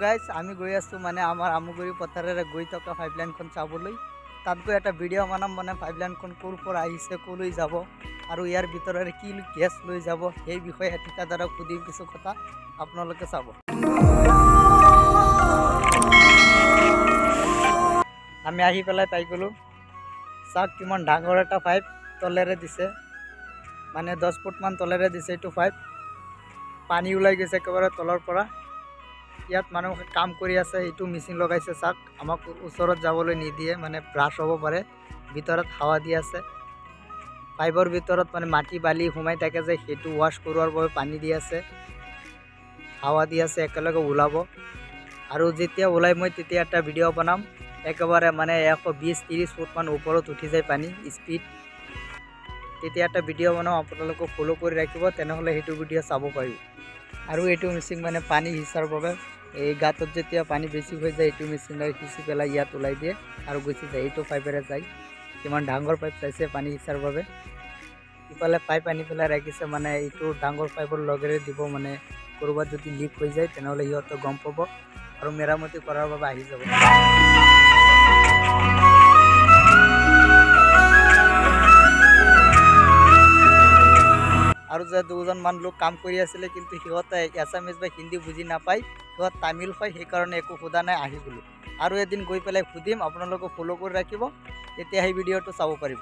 Guys আমি গৈ আছোঁ মানে আমাৰ আমুগুৰি পথাৰেৰে গৈ থকা পাইপলাইনখন চাবলৈ। তাত গৈ এটা ভিডিঅ' বনাম মানে পাইপলাইনখন ক'ৰ পৰা আহিছে, ক'লৈ যাব আৰু ইয়াৰ ভিতৰেৰে কি গেছ লৈ যাব সেই বিষয়ে ঠিকাদাৰক সুধিম কিছু কথা, আপোনালোকে চাব। আমি আহি পেলাই পাই গ'লোঁ। চাওক কিমান ডাঙৰ এটা পাইপ তলেৰে দিছে, মানে 10 ফুটমান তলেৰে দিছে এইটো পাইপ। পানী ওলাই গৈছে একেবাৰে তলৰ পৰা। ইয়াত মানুহে কাম কৰি আছে, এইটো মেচিন লগাইছে। চাওক আমাক ওচৰত যাবলৈ নিদিয়ে, মানে ব্ৰাছ হ'ব পাৰে। ভিতৰত হাৱা দি আছে, পাইপৰ ভিতৰত মানে মাটি বালি সোমাই থাকে যে সেইটো ৱাছ কৰোৱাৰ বাবে পানী দি আছে, হাৱা দি আছে, একেলগে ওলাব। আৰু যেতিয়া ওলাই মই তেতিয়া এটা ভিডিঅ' বনাম, একেবাৰে মানে 120-30 ফুটমান ওপৰত উঠি যায় পানী স্পীড। তেতিয়া এটা ভিডিঅ' বনাম, আপোনালোকক ফ'ল' কৰি ৰাখিব, তেনেহ'লে সেইটো ভিডিঅ' চাব পাৰিব। আৰু এইটো মেচিন মানে পানী সিঁচাৰ বাবে, এই গাঁতত যেতিয়া পানী বেছি হৈ যায় এইটো মেচিনেৰে সিঁচি পেলাই ইয়াত ওলাই দিয়ে আৰু গুচি যায়। এইটো পাইপেৰে যায়। কিমান ডাঙৰ পাইপ চাইছে পানী সিঁচাৰ বাবে। ইফালে পাইপ আনি পেলাই ৰাখিছে, মানে এইটো ডাঙৰ পাইপৰ লগেৰে দিব, মানে ক'ৰবাত যদি লিক হৈ যায় তেনেহ'লে সিহঁতে গম পাব আৰু মেৰামতি কৰাৰ বাবে আহি যাব। আৰু যে 2জনমান লোক কাম কৰি আছিলে, কিন্তু সিহঁতে এছামিজ বা হিন্দী বুজি নাপায়, সিহঁত তামিল হয়, সেইকাৰণে একো সোধা নাই, আহি গ'লোঁ। আৰু এদিন গৈ পেলাই সুধিম, আপোনালোকক ফ'ল' কৰি ৰাখিব, তেতিয়া সেই ভিডিঅ'টো চাব পাৰিব।